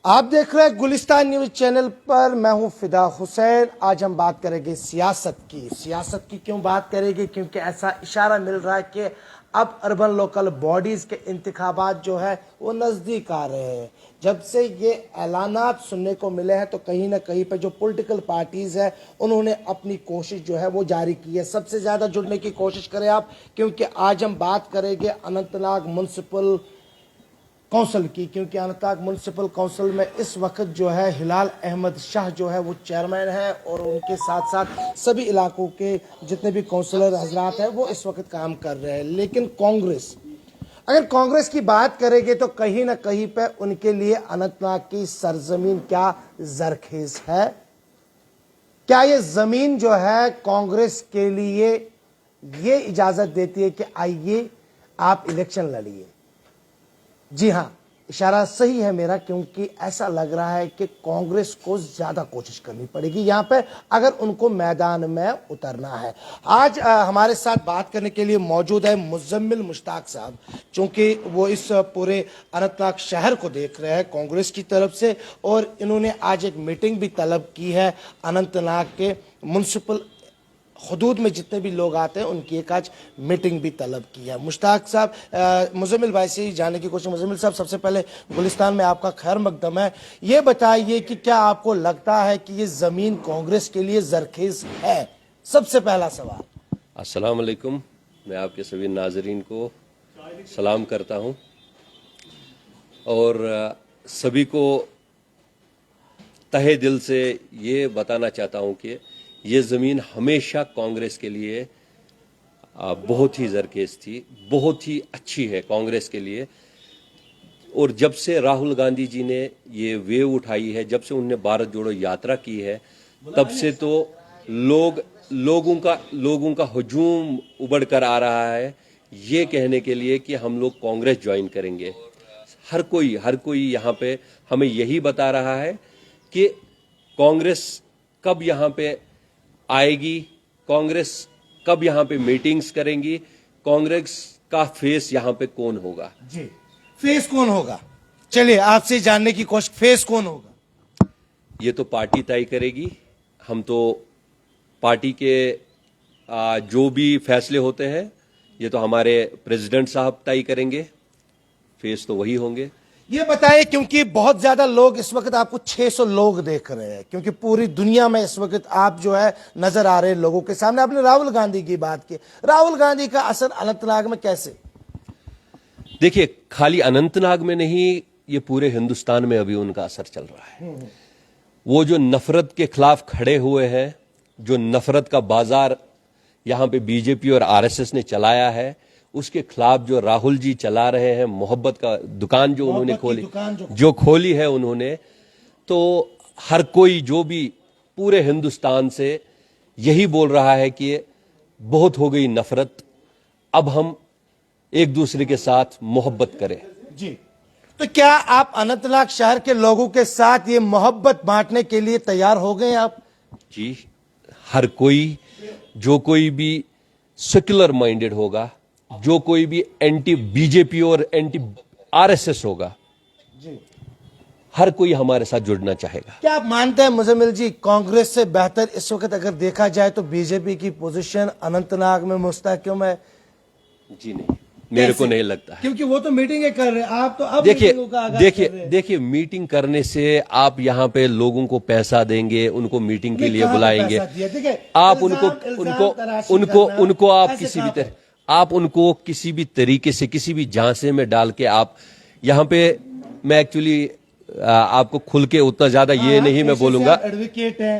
आप देख रहे हैं गुलिस्तान न्यूज चैनल पर। मैं हूं फिदा हुसैन। आज हम बात करेंगे सियासत की। सियासत की क्यों बात करेंगे? क्योंकि ऐसा इशारा मिल रहा है कि अब अर्बन लोकल बॉडीज के इंतखाबात जो है वो नजदीक आ रहे हैं। जब से ये ऐलानात सुनने को मिले हैं तो कहीं ना कहीं पे जो पॉलिटिकल पार्टीज है उन्होंने अपनी कोशिश जो है वो जारी की है। सबसे ज्यादा जुड़ने की कोशिश करें आप, क्योंकि आज हम बात करेंगे अनंतनाग म्युनिसिपल काउंसिल की। क्योंकि अनंतनाग म्युनिसिपल काउंसिल में इस वक्त जो है हिलाल अहमद शाह जो है वो चेयरमैन है और उनके साथ साथ सभी इलाकों के जितने भी काउंसिलर हजरात हैं वो इस वक्त काम कर रहे हैं। लेकिन कांग्रेस, अगर कांग्रेस की बात करेंगे तो कहीं ना कहीं पे उनके लिए अनंतनाग की सरजमीन क्या जरखेज है? क्या ये जमीन जो है कांग्रेस के लिए ये इजाजत देती है कि आइए आप इलेक्शन लड़िए? जी हां, इशारा सही है मेरा, क्योंकि ऐसा लग रहा है कि कांग्रेस को ज्यादा कोशिश करनी पड़ेगी यहां पे अगर उनको मैदान में उतरना है। आज हमारे साथ बात करने के लिए मौजूद है मुजम्मिल मुश्ताक साहब, चूंकि वो इस पूरे अनंतनाग शहर को देख रहे हैं कांग्रेस की तरफ से, और इन्होंने आज एक मीटिंग भी तलब की है अनंतनाग के म्युनिसिपल हुदूद में जितने भी लोग आते हैं उनकी एक आज मीटिंग भी तलब की है। मुश्ताक साहब, मुजम्मिल भाई से ही जानने की कोशिश। मुजम्मिल साहब, सबसे पहले गुलिस्तान में आपका खैर मकदम है। ये बताइए कि क्या आपको लगता है कि ये जमीन कांग्रेस के लिए जरखेज है? सबसे पहला सवाल। अस्सलाम वालेकुम, मैं आपके सभी नाजरीन को सलाम करता हूं और सभी को तहे दिल से ये बताना चाहता हूं कि ये ज़मीन हमेशा कांग्रेस के लिए बहुत ही जरखेज थी, बहुत ही अच्छी है कांग्रेस के लिए। और जब से राहुल गांधी जी ने ये वेव उठाई है, जब से उन्होंने भारत जोड़ो यात्रा की है, तब से तो लोगों का हुजूम उबड़ कर आ रहा है ये कहने के लिए कि हम लोग कांग्रेस ज्वाइन करेंगे। हर कोई यहाँ पे हमें यही बता रहा है कि कांग्रेस कब यहाँ पे आएगी, कांग्रेस कब यहाँ पे मीटिंग्स करेंगी, कांग्रेस का फेस यहाँ पे कौन होगा? जी, फेस कौन होगा? चलिए आपसे जानने की कोशिश, फेस कौन होगा? ये तो पार्टी तय करेगी। हम तो पार्टी के जो भी फैसले होते हैं ये तो हमारे प्रेसिडेंट साहब तय करेंगे, फेस तो वही होंगे। ये बताइए, क्योंकि बहुत ज्यादा लोग इस वक्त आपको 600 लोग देख रहे हैं, क्योंकि पूरी दुनिया में इस वक्त आप जो है नजर आ रहे हैं लोगों के सामने। आपने राहुल गांधी की बात की, राहुल गांधी का असर अनंतनाग में कैसे? देखिए, खाली अनंतनाग में नहीं, ये पूरे हिंदुस्तान में अभी उनका असर चल रहा है। वो जो नफरत के खिलाफ खड़े हुए हैं, जो नफरत का बाजार यहां पे बीजेपी और आरएसएस ने चलाया है, उसके खिलाफ जो राहुल जी चला रहे हैं, मोहब्बत का दुकान जो उन्होंने खोली है उन्होंने, तो हर कोई जो भी पूरे हिंदुस्तान से यही बोल रहा है कि बहुत हो गई नफरत, अब हम एक दूसरे के साथ मोहब्बत करें। जी, तो क्या आप अनंतनाग शहर के लोगों के साथ ये मोहब्बत बांटने के लिए तैयार हो गए आप? जी, हर कोई, जो कोई भी सेक्युलर माइंडेड होगा, जो कोई भी एंटी बीजेपी और एंटी आरएसएस होगा, जी, हर कोई हमारे साथ जुड़ना चाहेगा। क्या आप मानते हैं मुजम्मिल जी, कांग्रेस से बेहतर इस वक्त अगर देखा जाए तो बीजेपी की पोजीशन अनंतनाग में मुस्तहकम है? जी नहीं, मेरे को नहीं लगता है, क्योंकि वो तो मीटिंगें कर रहे हैं, आप तो अब देखिए मीटिंग करने से आप यहाँ पे लोगों को पैसा देंगे, उनको मीटिंग के लिए बुलाएंगे, आप उनको आप उनको किसी भी तरीके से किसी भी झांसे में डाल के आप यहाँ पे, मैं एक्चुअली आपको खुल के उतना ज्यादा ये नहीं मैं बोलूंगा। एडवोकेट है,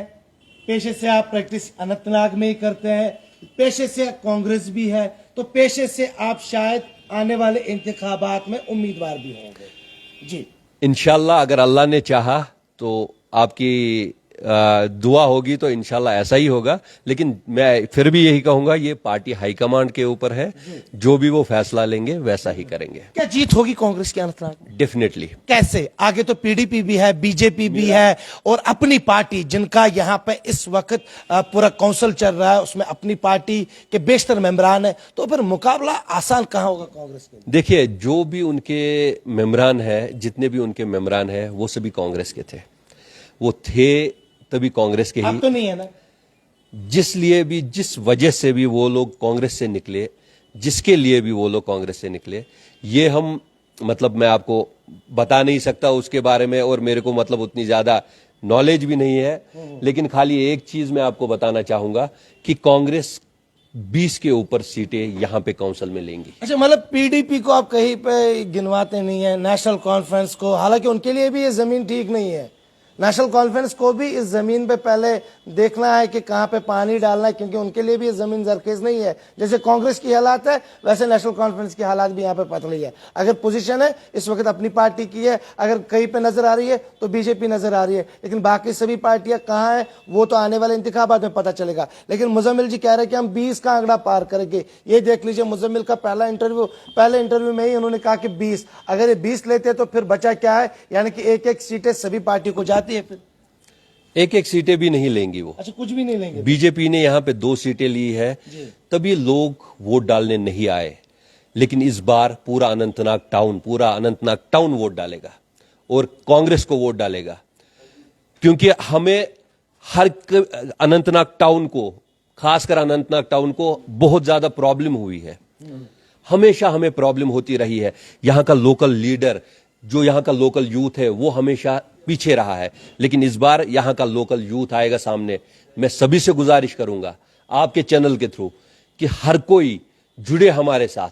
पेशे से आप प्रैक्टिस अनंतनाग में ही करते हैं, पेशे से कांग्रेस भी है, तो पेशे से आप शायद आने वाले इंतखाबात में उम्मीदवार भी होंगे। जी, इंशाल्लाह अगर अल्लाह ने चाहा तो आपकी दुआ होगी तो इंशाल्लाह ऐसा ही होगा। लेकिन मैं फिर भी यही कहूंगा, ये पार्टी हाईकमांड के ऊपर है, जो भी वो फैसला लेंगे वैसा ही करेंगे। क्या जीत होगी कांग्रेस के अनंतनाग में? डेफिनेटली। कैसे? आगे तो पीडीपी भी है, बीजेपी भी है और अपनी पार्टी, जिनका यहाँ पे इस वक्त पूरा काउंसिल चल रहा है, उसमें अपनी पार्टी के बेशतर मेंबरान है, तो फिर मुकाबला आसान कहां होगा कांग्रेस के लिए? देखिए, जो भी उनके मेंबरान है, जितने भी उनके मेंबरान है, वो सभी कांग्रेस के थे। वो थे तभी कांग्रेस के ही। अब तो नहीं है ना? जिस वजह से भी वो लोग कांग्रेस से निकले, जिसके लिए भी वो लोग कांग्रेस से निकले, ये हम मतलब मैं आपको बता नहीं सकता उसके बारे में, और मेरे को मतलब उतनी ज्यादा नॉलेज भी नहीं है। लेकिन खाली एक चीज मैं आपको बताना चाहूंगा कि कांग्रेस 20 के ऊपर सीटें यहां पे काउंसिल में लेंगी। अच्छा, मतलब पीडीपी को आप कहीं पे गिनवाते नहीं है, नेशनल कॉन्फ्रेंस को, हालांकि उनके लिए भी ये जमीन ठीक नहीं है। नेशनल कॉन्फ्रेंस को भी इस जमीन पे पहले देखना है कि कहां पे पानी डालना है, क्योंकि उनके लिए भी ये जमीन जरखेज नहीं है। जैसे कांग्रेस की हालात है, वैसे नेशनल कॉन्फ्रेंस की हालात भी यहाँ पे पतली है। अगर पोजीशन है इस वक्त अपनी पार्टी की है, अगर कहीं पे नजर आ रही है तो बीजेपी नजर आ रही है, लेकिन बाकी सभी पार्टियां कहाँ है वो तो आने वाले इंतखाबात में पता चलेगा। लेकिन मुजम्मिल जी कह रहे हैं कि हम 20 का आंकड़ा पार करेंगे। ये देख लीजिए, मुजम्मिल का पहले इंटरव्यू में ही उन्होंने कहा कि 20, अगर ये 20 लेते तो फिर बचा क्या है, यानी कि एक एक सीटें सभी पार्टी को जाती है। फिर एक एक सीटें भी नहीं लेंगी वो। अच्छा, कुछ भी नहीं लेंगे? बीजेपी ने यहां पे 2 सीटें ली है, तभी लोग वोट डालने नहीं आए। लेकिन इस बार पूरा अनंतनाग टाउन वोट डालेगा और कांग्रेस को वोट डालेगा, क्योंकि हमें हर अनंतनाग टाउन को, खासकर अनंतनाग टाउन को बहुत ज्यादा प्रॉब्लम हुई है। हमेशा हमें प्रॉब्लम होती रही है। यहां का लोकल लीडर, जो यहां का लोकल यूथ है, वो हमेशा पीछे रहा है। लेकिन इस बार यहां का लोकल यूथ आएगा सामने। मैं सभी से गुजारिश करूंगा आपके चैनल के थ्रू कि हर कोई जुड़े हमारे साथ,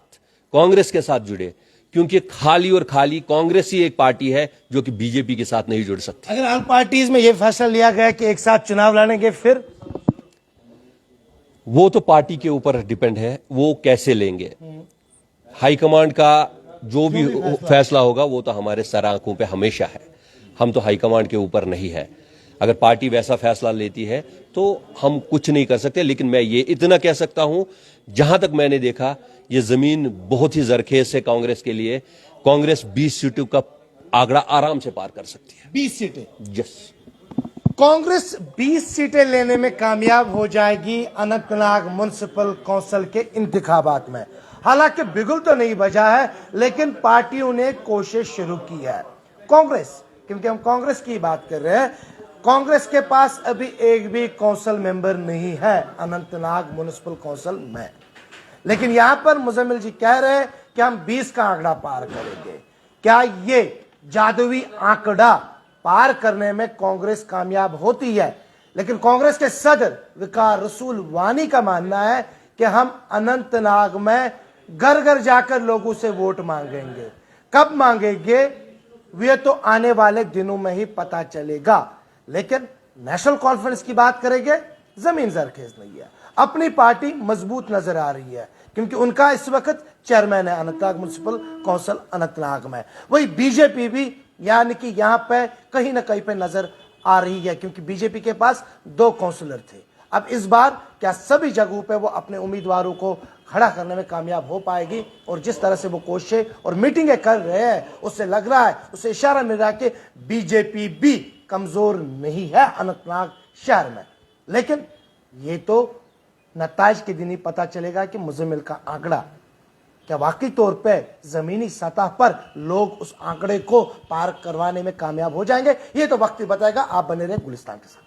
कांग्रेस के साथ जुड़े, क्योंकि खाली और खाली कांग्रेस ही एक पार्टी है जो कि बीजेपी के साथ नहीं जुड़ सकती। अगर ऑल पार्टीज में यह फैसला लिया गया कि एक साथ चुनाव लड़ेंगे, फिर वो तो पार्टी के ऊपर डिपेंड है, वो कैसे लेंगे। हाईकमांड का जो भी फैसला होगा वो तो हमारे सर आंखों पे हमेशा है। हम तो हाईकमांड के ऊपर नहीं है। अगर पार्टी वैसा फैसला लेती है तो हम कुछ नहीं कर सकते। लेकिन मैं ये इतना कह सकता हूं, जहां तक मैंने देखा, ये जमीन बहुत ही जरखेज है कांग्रेस के लिए। कांग्रेस 20 सीटों का आंकड़ा आराम से पार कर सकती है। 20 सीटें? यस, कांग्रेस 20 सीटें लेने में कामयाब हो जाएगी अनंतनाग म्युनिसिपल काउंसिल के इंतखाबात में। हालांकि बिगुल तो नहीं बजा है, लेकिन पार्टियों ने कोशिश शुरू की है। कांग्रेस, क्योंकि हम कांग्रेस की बात कर रहे हैं, कांग्रेस के पास अभी एक भी काउंसिल मेंबर नहीं है अनंतनाग म्युनिसिपल काउंसिल में। लेकिन यहां पर मुजम्मिल जी कह रहे हैं कि हम 20 का आंकड़ा पार करेंगे। क्या ये जादुई आंकड़ा पार करने में कांग्रेस कामयाब होती है? लेकिन कांग्रेस के सदर वकार रसूल वानी का मानना है कि हम अनंतनाग में घर घर जाकर लोगों से वोट मांगेंगे। कब मांगेंगे वे तो आने वाले दिनों में ही पता चलेगा। लेकिन नेशनल कॉन्फ्रेंस की बात करेंगे, जमीन जरखेज नहीं है। अपनी पार्टी मजबूत नजर आ रही है, क्योंकि उनका इस वक्त चेयरमैन है अनंतनाग म्युनिसिपल काउंसिल अनंतनाग में। वही बीजेपी भी यानी कि यहां पे कहीं ना कहीं पे नजर आ रही है, क्योंकि बीजेपी के पास 2 काउंसिलर थे। अब इस बार क्या सभी जगहों पे वो अपने उम्मीदवारों को खड़ा करने में कामयाब हो पाएगी? और जिस तरह से वो कोशिशें और मीटिंगें कर रहे हैं, उससे लग रहा है, उससे इशारा मिल रहा है कि बीजेपी भी कमजोर नहीं है अनंतनाग शहर में। लेकिन ये तो नताइज के दिन ही पता चलेगा कि मुजम्मिल का आंकड़ा क्या वाकई तौर पे जमीनी सतह पर लोग उस आंकड़े को पार करवाने में कामयाब हो जाएंगे। ये तो वक्त ही बताएगा। आप बने रहे गुलिस्तान के साथ।